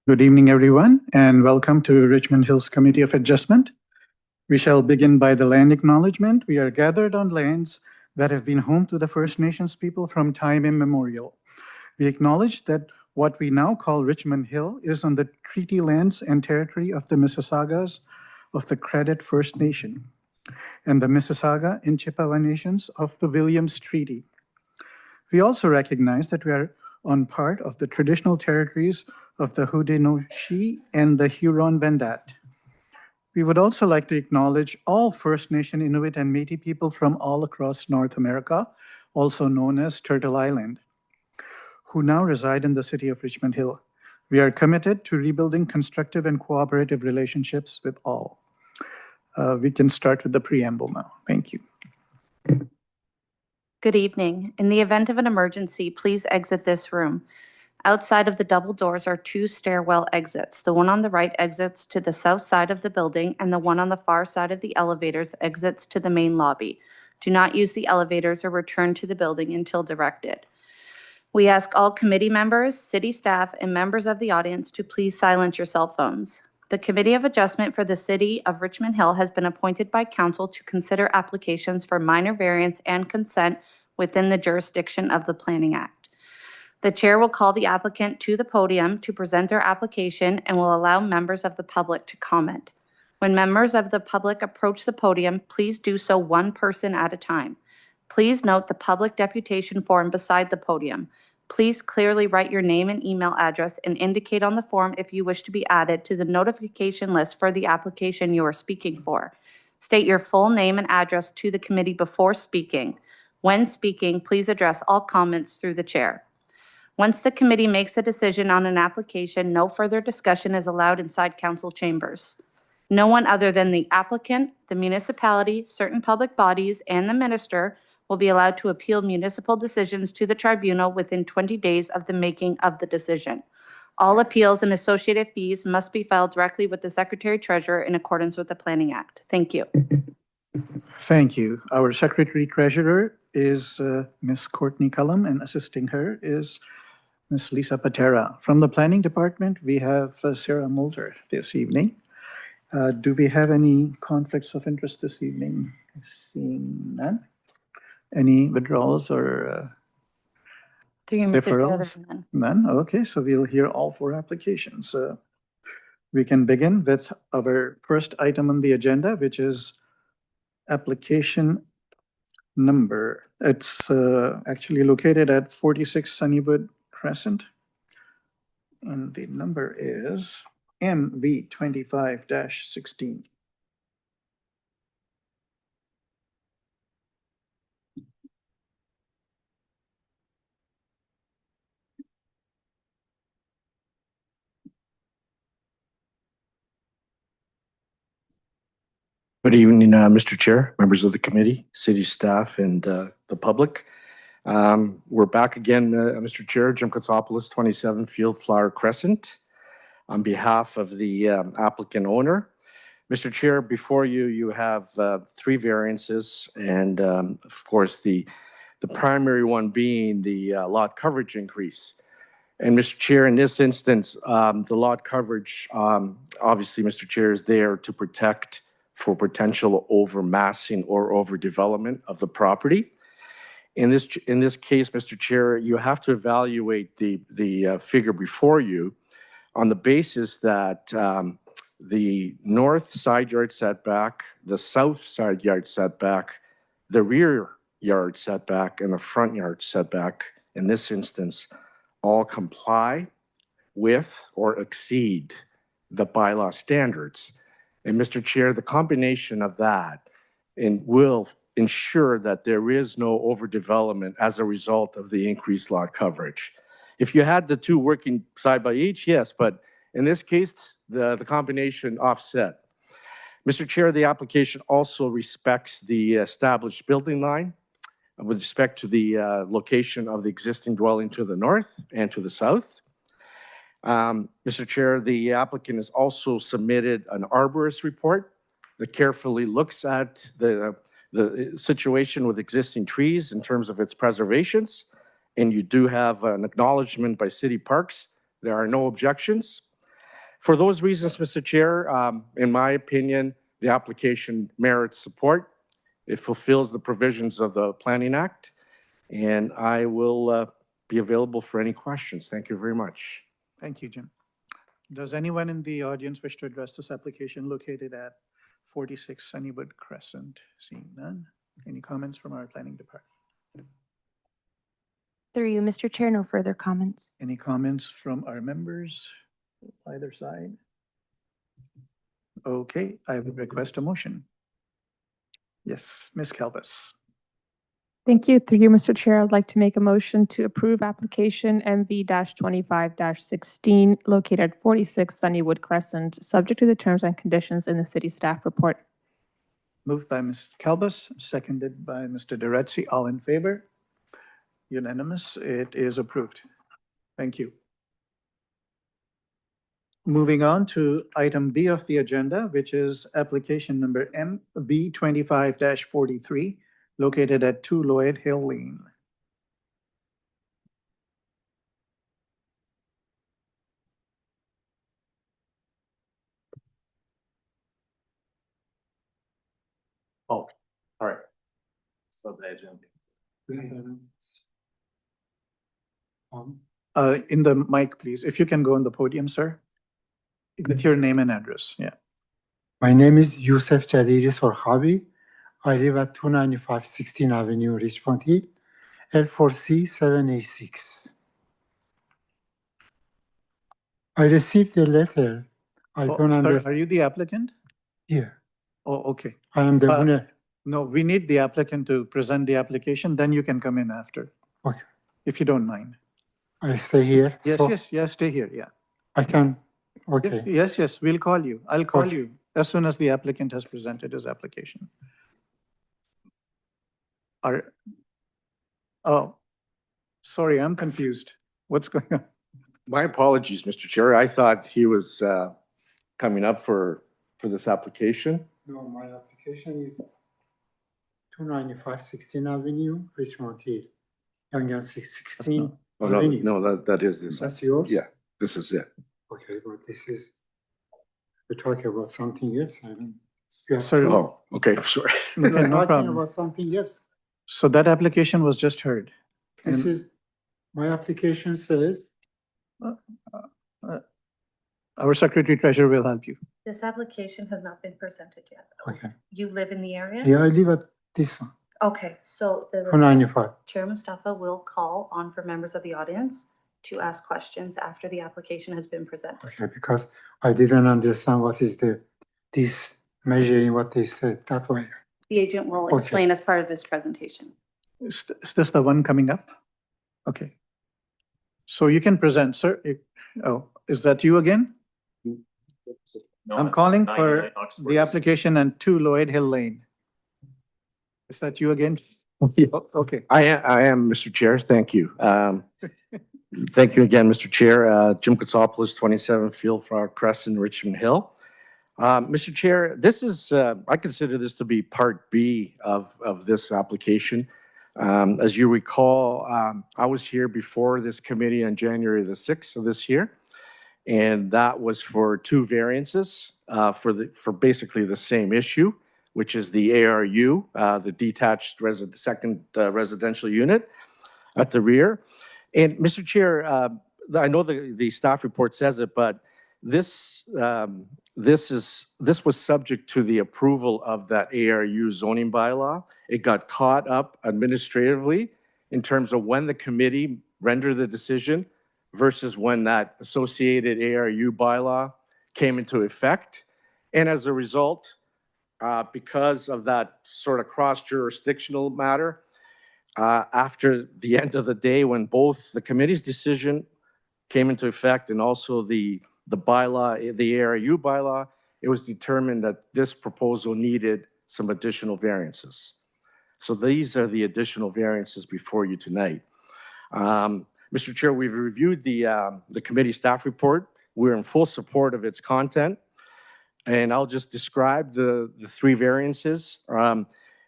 Good evening, everyone, and welcome to Richmond Hills Committee of Adjustment. We shall begin by the land acknowledgement. We are gathered on lands that have been home to the First Nations people from time immemorial. We acknowledge that what we now call Richmond Hill is on the treaty lands and territory of the Mississaugas of the Credit First Nation and the Mississauga and Chippewa Nations of the Williams Treaty. We also recognize that we are on part of the traditional territories of the Haudenosaunee and the Huron-Wendat. We would also like to acknowledge all First Nation, Inuit, and Métis people from all across North America, also known as Turtle Island, who now reside in the city of Richmond Hill. We are committed to rebuilding constructive and cooperative relationships with all. We can start with the preamble now. Thank you. Good evening. In the event of an emergency, please exit this room. Outside of the double doors are two stairwell exits. The one on the right exits to the south side of the building, and the one on the far side of the elevators exits to the main lobby. Do not use the elevators or return to the building until directed. We ask all committee members, city staff, and members of the audience to please silence your cell phones. The Committee of Adjustment for the City of Richmond Hill has been appointed by Council to consider applications for minor variance and consent within the jurisdiction of the Planning Act. The Chair will call the applicant to the podium to present their application and will allow members of the public to comment. When members of the public approach the podium, please do so one person at a time. Please note the public deputation form beside the podium. Please clearly write your name and email address and indicate on the form if you wish to be added to the notification list for the application you are speaking for. State your full name and address to the committee before speaking. When speaking, please address all comments through the chair. Once the committee makes a decision on an application, no further discussion is allowed inside council chambers. No one other than the applicant, the municipality, certain public bodies, and the minister will be allowed to appeal municipal decisions to the tribunal within 20 days of the making of the decision. All appeals and associated fees must be filed directly with the Secretary Treasurer in accordance with the Planning Act. Thank you. Thank you. Our Secretary Treasurer is Ms. Courtney Cullum, and assisting her is Ms. Lisa Patera. From the Planning Department, we have Sarah Mulder this evening. Do we have any conflicts of interest this evening? Seeing none. Any withdrawals or deferrals? None? Okay, so we'll hear all four applications. We can begin with our first item on the agenda, which is application number. It's actually located at 46 Sunnywood Crescent. And the number is MV25-16. Good evening, Mr. Chair, members of the committee, city staff, and the public. We're back again, Mr. Chair, Jim Kotsopoulos, 27 Field Flower Crescent, on behalf of the applicant owner. Mr. Chair, before you, you have three variances, and of course, the primary one being the lot coverage increase. And Mr. Chair, in this instance, the lot coverage, obviously, Mr. Chair, is there to protect for potential overmassing or overdevelopment of the property. In this case, Mr. Chair, you have to evaluate the figure before you on the basis that the north side yard setback, the south side yard setback, the rear yard setback, and the front yard setback, in this instance, all comply with or exceed the bylaw standards. And Mr. Chair, the combination of that will ensure that there is no overdevelopment as a result of the increased lot coverage. If you had the two working side by each, yes, but in this case, the combination offset. Mr. Chair, the application also respects the established building line with respect to the location of the existing dwelling to the north and to the south. Mr. Chair, the applicant has also submitted an arborist report that carefully looks at the situation with existing trees in terms of its preservations. And you do have an acknowledgement by City Parks. There are no objections. For those reasons, Mr. Chair, in my opinion, the application merits support. It fulfills the provisions of the Planning Act, and I will be available for any questions. Thank you very much. Thank you, Jim. Does anyone in the audience wish to address this application located at 46 Sunnywood Crescent? Seeing none. Any comments from our planning department? Through you, Mr. Chair, no further comments. Any comments from our members, either side? Okay, I would request a motion. Yes, Ms. Kalbas. Thank you. Through you, Mr. Chair, I'd like to make a motion to approve application MV-25-16 located at 46 Sunnywood Crescent, subject to the terms and conditions in the city staff report. Moved by Ms. Kalbas, seconded by Mr. Duretzi. All in favor? Unanimous. It is approved. Thank you. Moving on to item B of the agenda, which is application number MB-25-43, located at 2 Lloyd Hill Lane. Oh, all right. So the agenda. In the mic, please. If you can go on the podium, sir. With your name and address, yeah. My name is Youssef Jadiri Sorhabi. I live at 295 16th Avenue, Richmond Hill, L4C 7A6. I received a letter. I Oh, don't sir, understand. are you the applicant? Here, Oh, okay. I am the owner. No, we need the applicant to present the application, then you can come in after, Okay, if you don't mind. I stay here. Yes, so yes, stay here, yeah. I can, okay. Yes, we'll call you. I'll call Okay. you as soon as the applicant has presented his application. Oh, sorry, I'm confused. What's going on? My apologies, Mr. Chair. I thought he was coming up for this application. No, my application is 295 16th Avenue, Richmond Hill, Yangon 16 Oh, no, Avenue. no, that is this. That's yours? Yeah, this is it. Okay, but this is, we're talking about something else. I don't. You have Sir, to- Oh, okay, sorry. We're no talking problem. about something else. So that application was just heard. This And- is, my application says, Our secretary treasurer will help you. This application has not been presented yet. okay, You live in the area? yeah, I live at this one, Okay, so the 295. Chair Mustafa will call on for members of the audience to ask questions after the application has been presented. Okay, because I didn't understand what is this measuring what they said, that way. The agent will Okay. explain as part of his presentation. Is this the one coming up? Okay. So you can present, sir. Oh, is that you again? I'm calling for the application on 2 Lloyd Hill Lane. Is that you again? Oh, okay. I am, Mr. Chair. Thank you. Thank you again, Mr. Chair. Jim Katsopoulos, 27 Fieldflower Crescent, Richmond Hill. Mr. Chair, this is, I consider this to be Part B of this application. As you recall, I was here before this committee on January the 6th of this year, and that was for 2 variances for basically the same issue, which is the ARU, the detached second residential unit at the rear. And Mr. Chair, I know the staff report says it, but this was subject to the approval of that ARU zoning bylaw. It got caught up administratively in terms of when the committee rendered the decision versus when that associated ARU bylaw came into effect. And as a result, because of that sort of cross-jurisdictional matter, after the end of the day, when both the committee's decision came into effect and also the bylaw, the ARU bylaw, it was determined that this proposal needed some additional variances. So these are the additional variances before you tonight. Mr. Chair, we've reviewed the committee staff report. We're in full support of its content. And I'll just describe the 3 variances.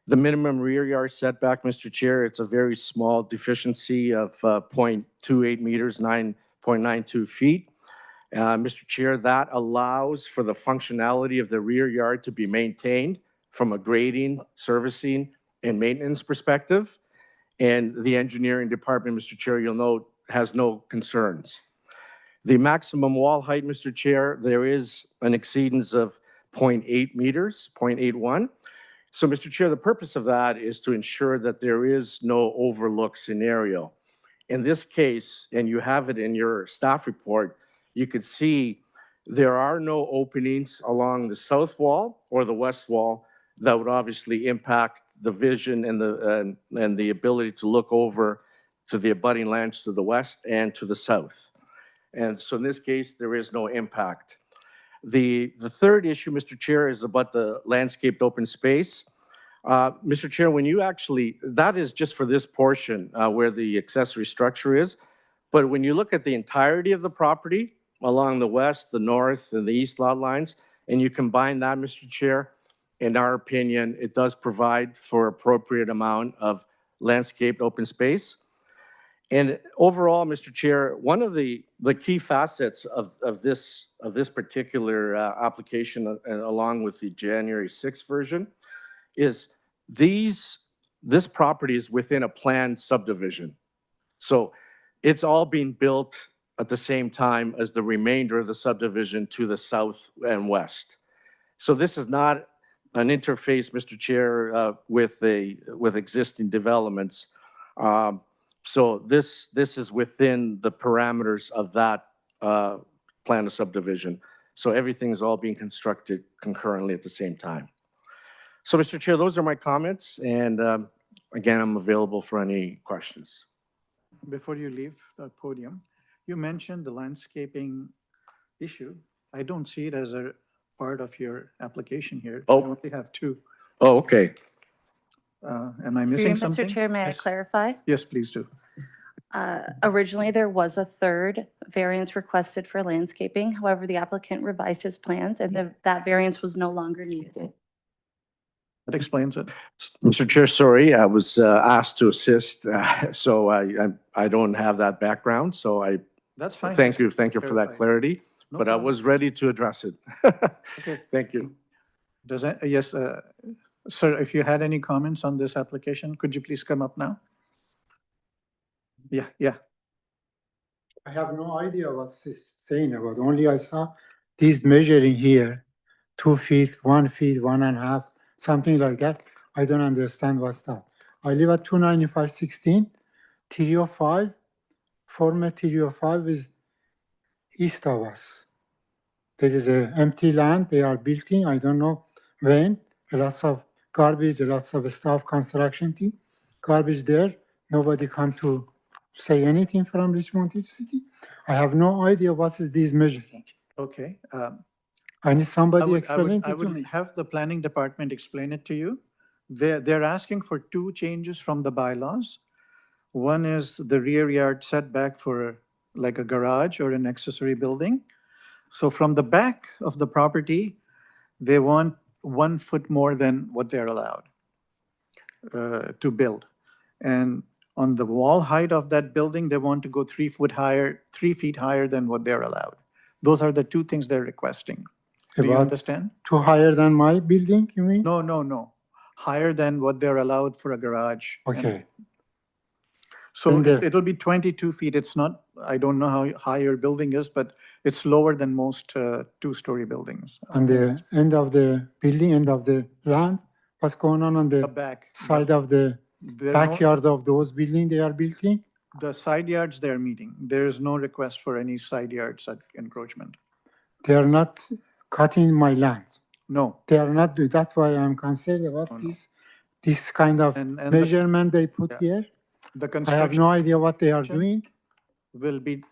The minimum rear yard setback, Mr. Chair, it's a very small deficiency of 0.28 meters, 9.92 feet. Mr. Chair, that allows for the functionality of the rear yard to be maintained from a grading, servicing, and maintenance perspective. And the engineering department, Mr. Chair, you'll note, has no concerns. The maximum wall height, Mr. Chair, there is an exceedance of 0.8 meters, 0.81. So, Mr. Chair, the purpose of that is to ensure that there is no overlook scenario. In this case, and you have it in your staff report, you could see there are no openings along the south wall or the west wall that would obviously impact the vision and the ability to look over to the abutting lands to the west and to the south. And so in this case, there is no impact. The third issue, Mr. Chair, is about the landscaped open space. Mr. Chair, when you actually, that is just for this portion where the accessory structure is. But when you look at the entirety of the property along the west, the north, and the east lot lines, and you combine that, Mr. Chair, in our opinion, it does provide for appropriate amount of landscaped open space. And overall, Mr. Chair, one of the key facets of this particular application, along with the January 6th version, is this property is within a planned subdivision. So it's all being built at the same time as the remainder of the subdivision to the south and west. So this is not an interface, Mr. Chair, with existing developments. So this is within the parameters of that plan of subdivision. So everything's all being constructed concurrently at the same time. So, Mr. Chair, those are my comments, and again, I'm available for any questions. Before you leave the podium, you mentioned the landscaping issue. I don't see it as a part of your application here. Oh. You only have two. Oh, okay. Am I missing something? Mr. Chair, may I Yes. clarify? Yes, please do. Originally, there was a third variance requested for landscaping. However, the applicant revised his plans and that variance was no longer needed. That explains it. Mr. Chair, sorry, I was asked to assist, so I don't have that background, so That's fine. thank you for that Clarify. clarity, No but I problem. was ready to address it. Okay. Thank you. Does that, yes, sir, if you had any comments on this application, could you please come up now? Yeah. I have no idea what's this saying about. Only I saw these measuring here, 2 feet, 1 feet, 1.5, something like that. I don't understand what's that. I live at 29516, 305, former 305 is east of us. There is a empty land they are building, I don't know when, lots of garbage, lots of staff construction team, garbage there. Nobody come to say anything from Richmond City. I have no idea what is this measuring. Okay. I need somebody I explain it to would me. have the planning department explain it to you. They're asking for two changes from the bylaws. One is the rear yard setback for like a garage or an accessory building. So from the back of the property, they want 1 foot more than what they're allowed to build. And on the wall height of that building, they want to go 3 feet higher than what they're allowed. Those are the two things they're requesting. Do you About understand? two higher than my building, you mean? No. Higher than what they're allowed for a garage. And Okay. so And the- it'll be 22 feet. It's not, I don't know how high your building is, but it's lower than most two-story buildings. On the end of the building, end of the land, what's going on The the back. side of the There are no- backyard of those buildings they are building? The side yards they're meeting. There's no request for any side yards encroachment. They are not cutting my land. No. They are not doing, that's why I'm concerned about no. this kind of And the- measurement they put yeah. here. The I have construction no idea what they are construction- doing. will be,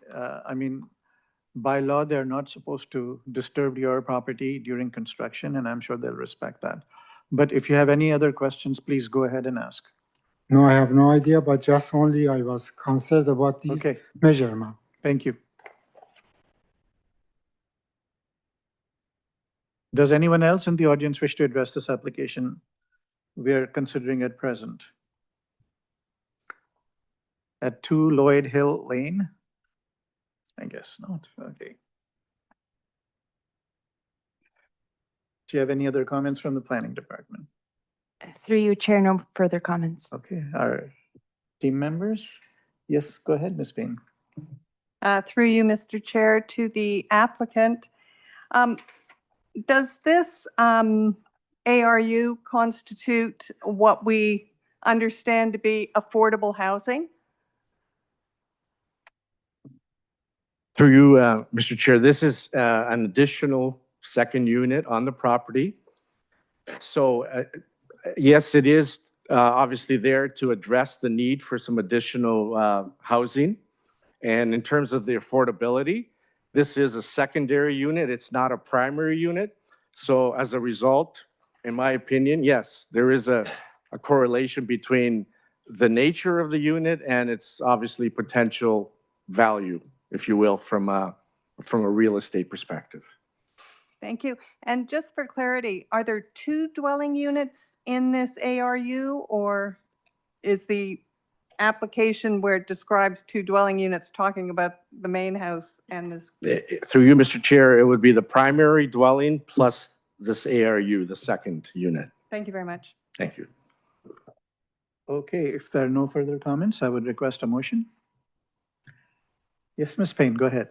by law, they're not supposed to disturb your property during construction, and I'm sure they'll respect that. But if you have any other questions, please go ahead and ask. No, I have no idea, but just only I was concerned about this Okay, measurement. thank you. Does anyone else in the audience wish to address this application? We are considering at present. At 2 Lloyd Hill Lane? I guess not, okay. Do you have any other comments from the planning department? Through you, Chair, no further comments. Okay, our team members? Yes, go ahead, Ms. Payne. Through you, Mr. Chair, to the applicant. Does this ARU constitute what we understand to be affordable housing? Through you, Mr. Chair, this is an additional second unit on the property. So yes, it is obviously there to address the need for some additional housing. And in terms of the affordability, this is a secondary unit. It's not a primary unit. So as a result, in my opinion, yes, there is a correlation between the nature of the unit and its obviously potential value, if you will, from a real estate perspective. Thank you. And just for clarity, are there 2 dwelling units in this ARU, or is the application where it describes 2 dwelling units talking about the main house and this? Through you, Mr. Chair, it would be the primary dwelling plus this ARU, the second unit. Thank you very much. Thank you. Okay, if there are no further comments, I would request a motion. Yes, Ms. Payne, go ahead.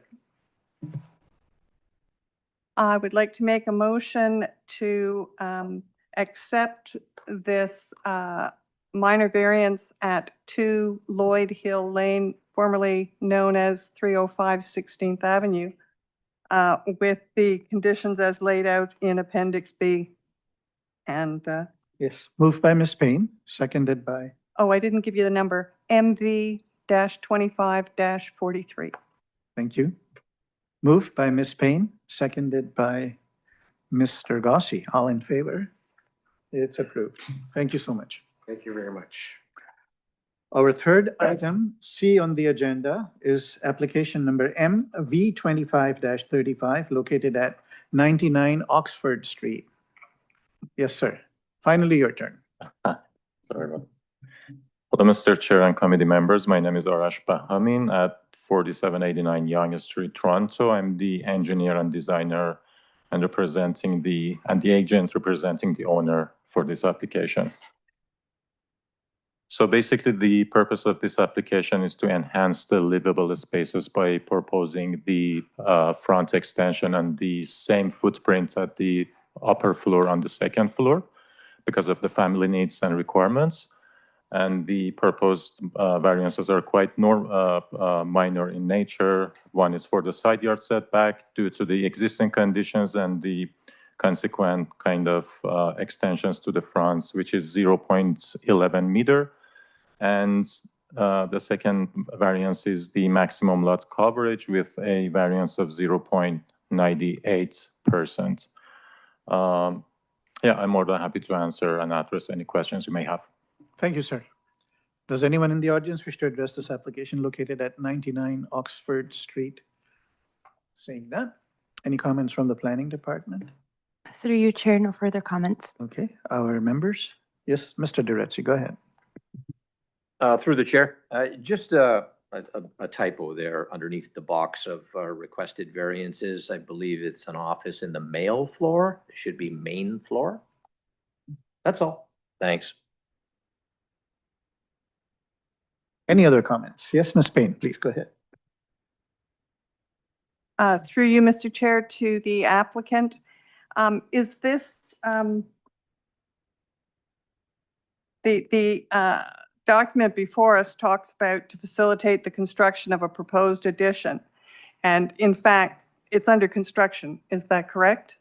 I would like to make a motion to accept this minor variance at 2 Lloyd Hill Lane, formerly known as 305 16th Avenue, with the conditions as laid out in Appendix B. And, Yes, moved by Ms. Payne, seconded by, oh, I didn't give you the number, MV-25-43. thank you. Moved by Ms. Payne, seconded by Mr. Gossi. All in favor? It's approved. Thank you so much. Thank you very much. Our third item, C on the agenda, is application number MV25-35, located at 99 Oxford Street. Yes, sir. Finally, your turn. Sorry about that. Hello, Mr. Chair and committee members. My name is Arash Bahamin at 4789 Yonge Street, Toronto. I'm the engineer and designer and the agent representing the owner for this application. So basically, the purpose of this application is to enhance the livable spaces by proposing the front extension and the same footprint at the upper floor on the second floor because of the family needs and requirements. And the proposed variances are quite minor in nature. One is for the side yard setback due to the existing conditions and the consequent kind of extensions to the fronts, which is 0.11 meter. And the second variance is the maximum lot coverage with a variance of 0.98%. Yeah, I'm more than happy to answer and address any questions you may have. Thank you, sir. Does anyone in the audience wish to address this application located at 99 Oxford Street? Seeing that, any comments from the planning department? Through you, Chair, no further comments. Okay, our members? Yes, Mr. Duretzi, go ahead. Through the chair, just a typo there underneath the box of requested variances. I believe it's an office in the male floor. It should be main floor. That's all. Thanks. Any other comments? Yes, Ms. Payne, please go ahead. Through you, Mr. Chair, to the applicant, is this the document before us talks about to facilitate the construction of a proposed addition, and in fact, it's under construction. Is that correct?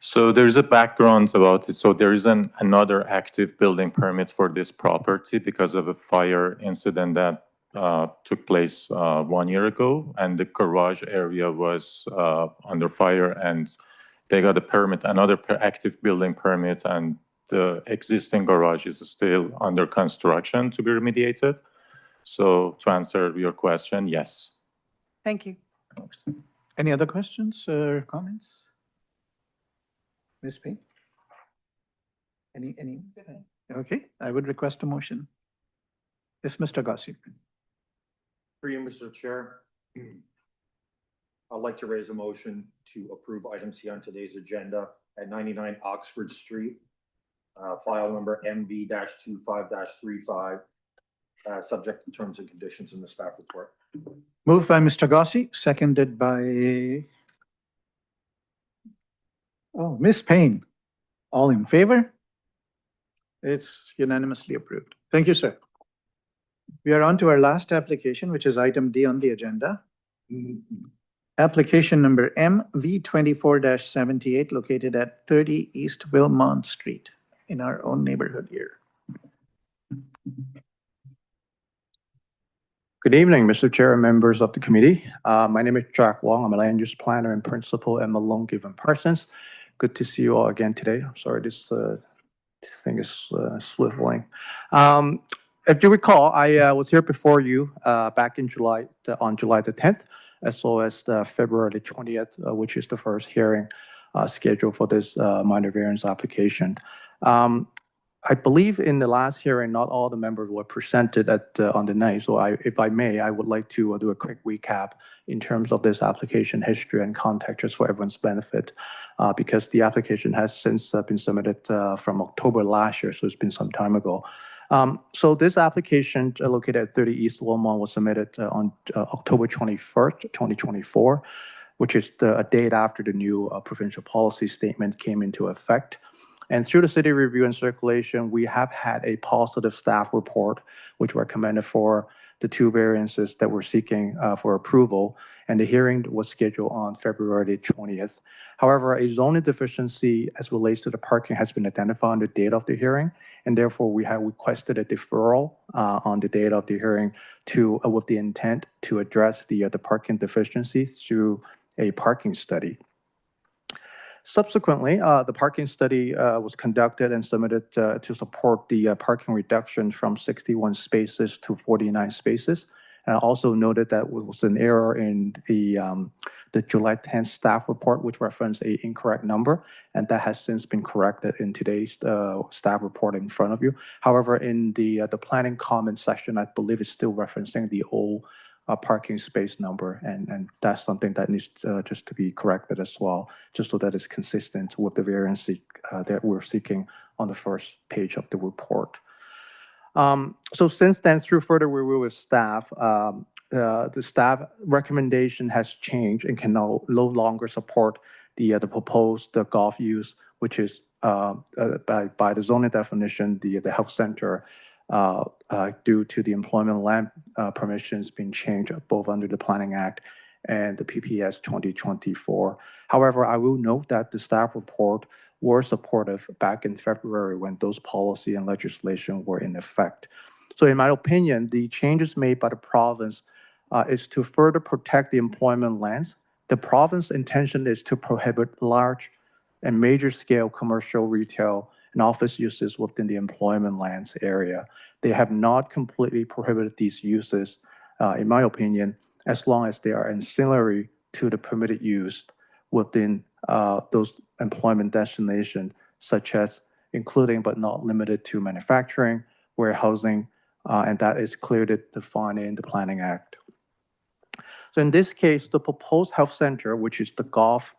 So there's a background about it. So there is another active building permit for this property because of a fire incident that took place 1 year ago, and the garage area was under fire, and they got a permit, another active building permit, and the existing garage is still under construction to be remediated. So to answer your question, yes. Thank you. Any other questions or comments? Ms. Payne? Any? Okay, I would request a motion. Yes, Mr. Gossi. For you, Mr. Chair. I'd like to raise a motion to approve item C on today's agenda at 99 Oxford Street, file number MB-25-35, subject to terms and conditions in the staff report. Moved by Mr. Gossi, seconded by Ms. Payne. All in favor? It's unanimously approved. Thank you, sir. We are on to our last application, which is item D on the agenda. Application number MV24-78, located at 30 East Wilmont Street in our own neighborhood here. Good evening, Mr. Chair and members of the committee. My name is Jack Wong. I'm a land use planner and principal at Malone Given Parsons. Good to see you all again today. I'm sorry, this thing is swiveling. If you recall, I was here before you back in July, on July the 10th, as well as the February 20th, which is the first hearing scheduled for this minor variance application. I believe in the last hearing, not all the members were presented at on the night. So if I may, I would like to do a quick recap in terms of this application history and context, just for everyone's benefit, because the application has since been submitted from October last year, so it's been some time ago. So this application located at 30 East Wilmont was submitted on October 21st, 2024, which is a date after the new provincial policy statement came into effect. And through the city review and circulation, we have had a positive staff report, which recommended for the two variances that we're seeking for approval. And the hearing was scheduled on February 20th. However, a zoning deficiency as relates to the parking has been identified on the date of the hearing. And therefore, we have requested a deferral on the date of the hearing to with the intent to address the parking deficiency through a parking study. Subsequently, the parking study was conducted and submitted to support the parking reduction from 61 spaces to 49 spaces. And I also noted that was an error in the July 10th staff report, which referenced an incorrect number, and that has since been corrected in today's staff report in front of you. However, in the planning comment section, I believe it's still referencing the old parking space number, and that's something that needs just to be corrected as well, just so that it's consistent with the variance that we're seeking on the first page of the report. So since then, through further review with staff, the staff recommendation has changed and can no longer support the proposed golf use, which is by the zoning definition, the health center, due to the employment land permissions being changed both under the Planning Act and the PPS 2024. However, I will note that the staff report were supportive back in February when those policy and legislation were in effect. So in my opinion, the changes made by the province is to further protect the employment lands. The province's intention is to prohibit large and major scale commercial, retail, and office uses within the employment lands area. They have not completely prohibited these uses, in my opinion, as long as they are ancillary to the permitted use within those employment destinations, such as including but not limited to manufacturing, warehousing, and that is clearly defined in the Planning Act. So in this case, the proposed health center, which is the golf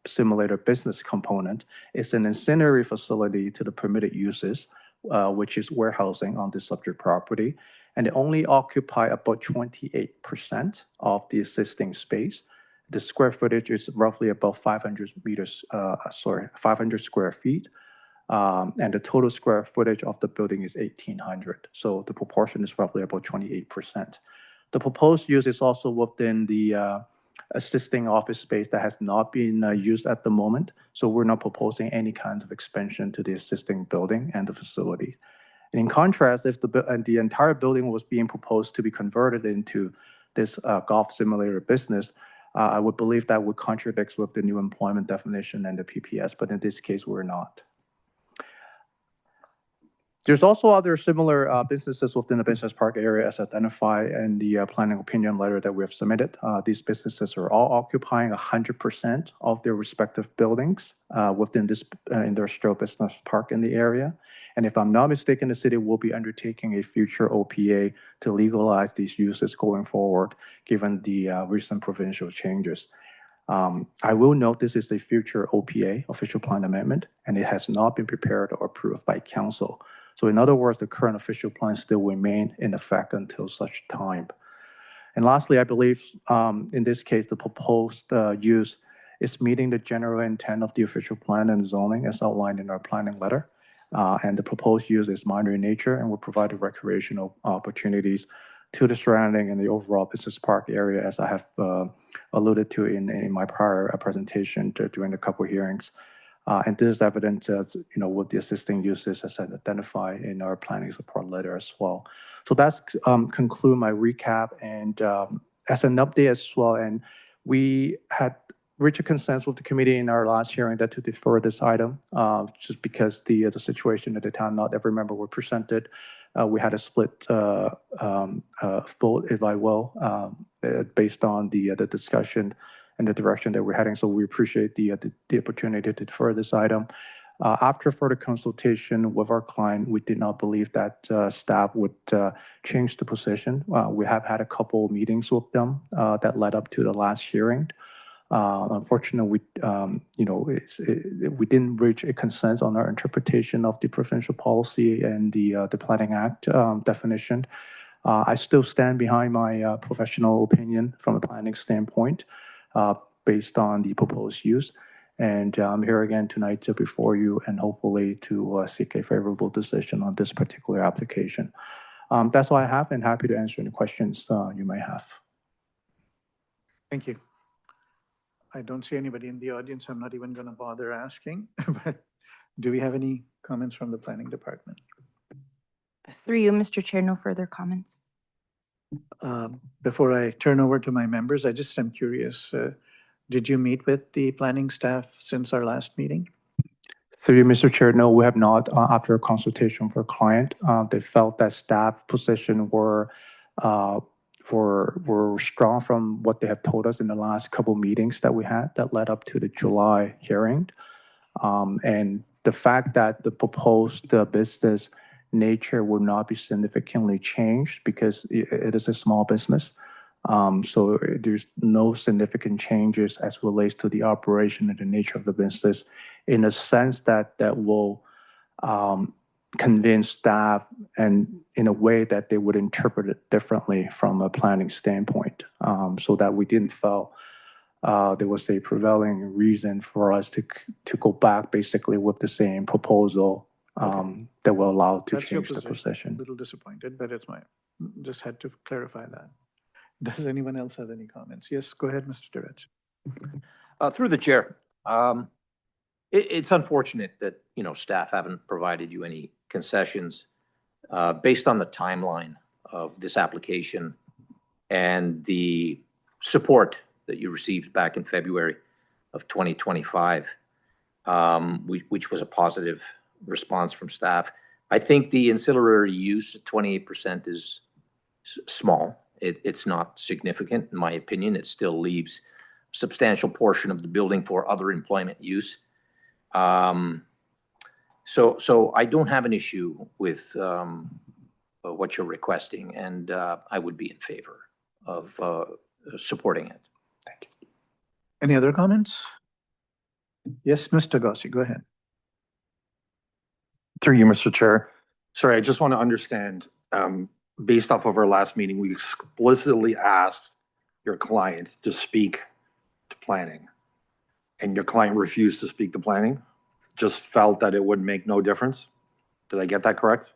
simulator business component, is an ancillary facility to the permitted uses, which is warehousing on the subject property, and they only occupy about 28% of the existing space. The square footage is roughly about 500 square feet, and the total square footage of the building is 1,800. So the proportion is roughly about 28%. The proposed use is also within the existing office space that has not been used at the moment. So we're not proposing any kinds of expansion to the existing building and the facility. And in contrast, if the entire building was being proposed to be converted into this golf simulator business, I would believe that would contradict with the new employment definition and the PPS, but in this case, we're not. There's also other similar businesses within the business park area as identified in the planning opinion letter that we have submitted. These businesses are all occupying 100% of their respective buildings within this industrial business park in the area. And if I'm not mistaken, the city will be undertaking a future OPA to legalize these uses going forward, given the recent provincial changes. I will note this is a future OPA, official plan amendment, and it has not been prepared or approved by council. So in other words, the current official plan still remain in effect until such time. And lastly, I believe in this case, the proposed use is meeting the general intent of the official plan and zoning as outlined in our planning letter. And the proposed use is minor in nature and will provide recreational opportunities to the surrounding and the overall business park area, as I have alluded to in my prior presentation during the couple hearings. And this is evident as, with the existing uses as identified in our planning support letter as well. So that's conclude my recap. And as an update as well, and we had reached a consensus with the committee in our last hearing that to defer this item, just because the situation at the time, not every member were presented. We had a split vote, if I will, based on the discussion and the direction that we're heading. So we appreciate the opportunity to defer this item. After further consultation with our client, we did not believe that staff would change the position. We have had a couple meetings with them that led up to the last hearing. Unfortunately, we didn't reach a consensus on our interpretation of the provincial policy and the Planning Act definition. I still stand behind my professional opinion from a planning standpoint based on the proposed use. And I'm here again tonight before you and hopefully to seek a favorable decision on this particular application. That's all I have, and happy to answer any questions you may have. Thank you. I don't see anybody in the audience. I'm not even going to bother asking. But do we have any comments from the planning department? Through you, Mr. Chair, no further comments. Before I turn over to my members, I just am curious. Did you meet with the planning staff since our last meeting? Through you, Mr. Chair, no, we have not. After a consultation for a client, they felt that staff position were strong from what they have told us in the last couple meetings that we had that led up to the July hearing. And the fact that the proposed business nature will not be significantly changed because it is a small business. So there's no significant changes as relates to the operation and the nature of the business, in a sense that will convince staff and in a way that they would interpret it differently from a planning standpoint, so that we didn't feel there was a prevailing reason for us to go back basically with the same proposal that will allow to That's your change the position. A little disappointed, but it's just had to clarify that. Does anyone else have any comments? Yes, go ahead, Mr. Durrett. Through the chair, it's unfortunate that, staff haven't provided you any concessions based on the timeline of this application and the support that you received back in February of 2025, which was a positive response from staff. I think the ancillary use at 28% is small. It's not significant, in my opinion. It still leaves a substantial portion of the building for other employment use. So I don't have an issue with what you're requesting, and I would be in favor of supporting it. Thank you. Any other comments? Yes, Mr. Gossi, go ahead. Through you, Mr. Chair. Sorry, I just want to understand, based off of our last meeting, we explicitly asked your client to speak to planning, and your client refused to speak to planning, just felt that it would make no difference. Did I get that correct?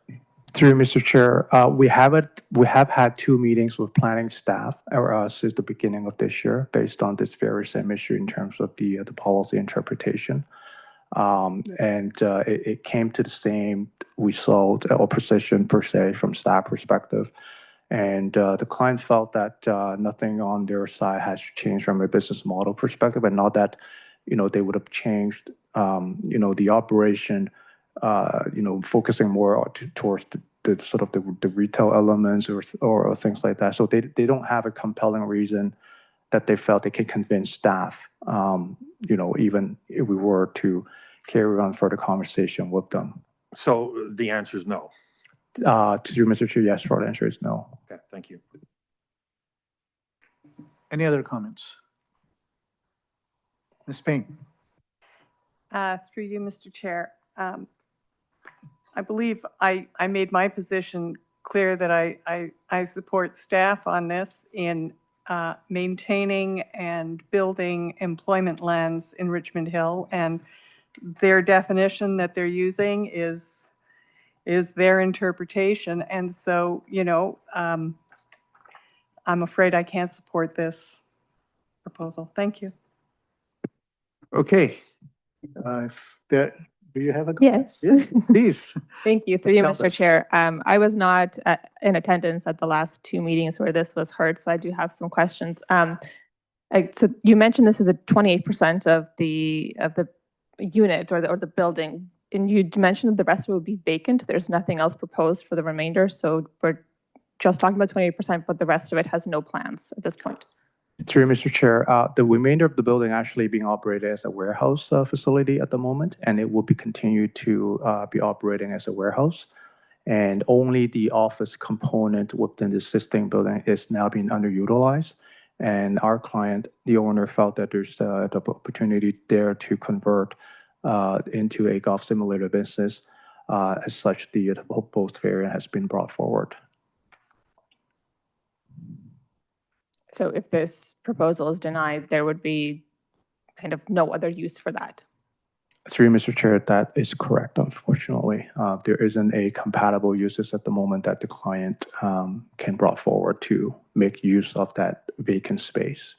Through Mr. Chair, we have had 2 meetings with planning staff since the beginning of this year, based on this very same issue in terms of the policy interpretation. It came to the same result or position per se from staff perspective. And the client felt that nothing on their side has changed from a business model perspective, and not that, they would have changed, the operation focusing more towards the sort of the retail elements or things like that. So they don't have a compelling reason that they felt they can convince staff, even if we were to carry on further conversation with them. So the answer is no. To you, Mr. Chair, yes, short answer is no. Okay, thank you. Any other comments? Ms. Payne? Through you, Mr. Chair. I believe I made my position clear that I support staff on this in maintaining and building employment lands in Richmond Hill, and their definition that they're using is their interpretation. And so, I'm afraid I can't support this proposal. Thank you. Okay. Do you have a? Yes. Yes, please. Thank you. Through you, Tell Mr. us. Chair. I was not in attendance at the last two meetings where this was heard, so I do have some questions. So you mentioned this is a 28% of the unit or the building, and you mentioned that the rest of it would be vacant. There's nothing else proposed for the remainder, so we're just talking about 28%, but the rest of it has no plans at this point. Through you, Mr. Chair, the remainder of the building actually being operated as a warehouse facility at the moment, and it will be continued to be operating as a warehouse. And only the office component within the existing building is now being underutilized. And our client, the owner, felt that there's the opportunity there to convert into a golf simulator business. As such, the proposed variant has been brought forward. So if this proposal is denied, there would be kind of no other use for that. Through you, Mr. Chair, that is correct, unfortunately. There isn't a compatible uses at the moment that the client can brought forward to make use of that vacant space.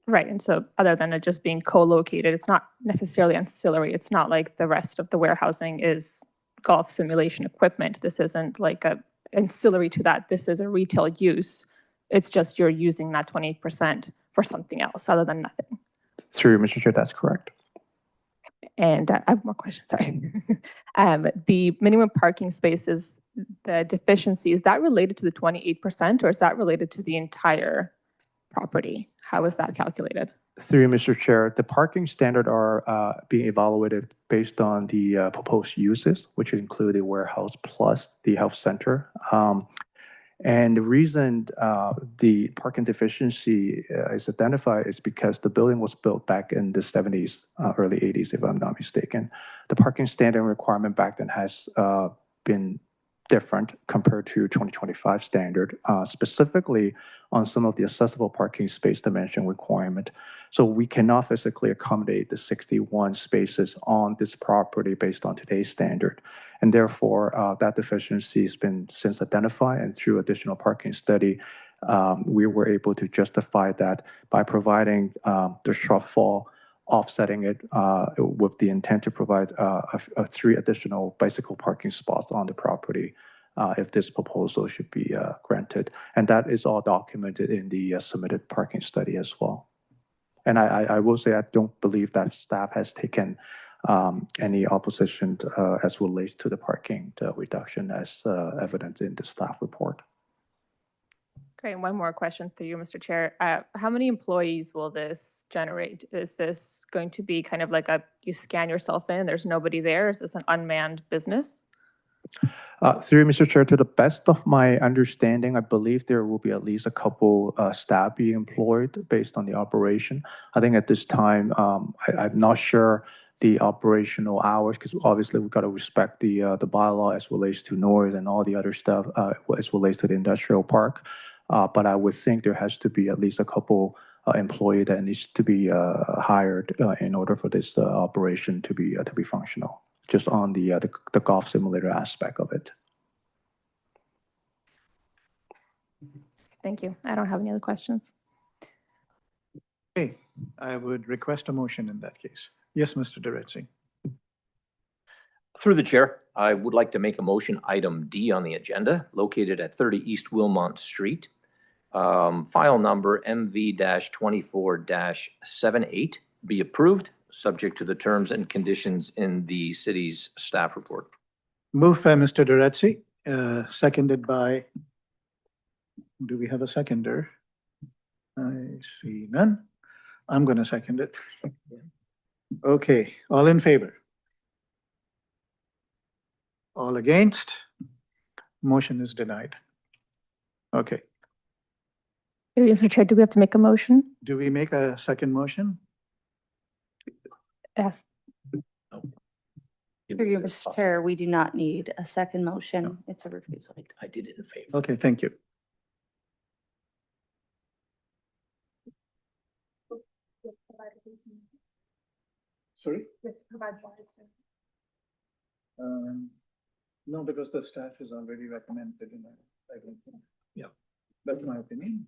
Right, and so other than it just being co-located, it's not necessarily ancillary. It's not like the rest of the warehousing is golf simulation equipment. This isn't like a ancillary to that. This is a retail use. It's just you're using that 28% for something else other than nothing. Through you, Mr. Chair, that's correct. And I have more questions, sorry. The minimum parking spaces, the deficiency, is that related to the 28% or is that related to the entire property? How is that calculated? Through you, Mr. Chair, the parking standard are being evaluated based on the proposed uses, which include the warehouse plus the health center. And the reason the parking deficiency is identified is because the building was built back in the 70s, early 80s, if I'm not mistaken. The parking standard requirement back then has been different compared to 2025 standard, specifically on some of the accessible parking space dimension requirement. So we cannot physically accommodate the 61 spaces on this property based on today's standard. And therefore, that deficiency has been since identified, and through additional parking study, we were able to justify that by providing the shortfall, offsetting it with the intent to provide 3 additional bicycle parking spots on the property if this proposal should be granted. And that is all documented in the submitted parking study as well. And I will say I don't believe that staff has taken any opposition as relates to the parking reduction as evident in the staff report. Great, and one more question through you, Mr. Chair. How many employees will this generate? Is this going to be kind of like you scan yourself in, there's nobody there? Is this an unmanned business? Through Mr. Chair, to the best of my understanding, I believe there will be at least a couple staff being employed based on the operation. I think at this time, I'm not sure the operational hours, because obviously we've got to respect the bylaw as relates to noise and all the other stuff as relates to the industrial park. But I would think there has to be at least a couple employee that needs to be hired in order for this operation to be functional, just on the golf simulator aspect of it. Thank you. I don't have any other questions. Okay, I would request a motion in that case. Yes, Mr. Deretzi. Through the chair, I would like to make a motion, item D on the agenda, located at 30 East Wilmont Street, file number MV-24-78, be approved subject to the terms and conditions in the city's staff report. Moved by Mr. Duretzi, seconded by, do we have a seconder? I see none. I'm going to second it. Okay, all in favor? All against? Motion is denied. Okay, Mr. Chair, do we have to make a motion? do we make a second motion? Yes. Through you, Mr. Chair, we do not need a second motion. It's a refusal. I did it in favor. Okay, thank you. Sorry? No, because the staff is already recommended in that. Yeah. That's my opinion.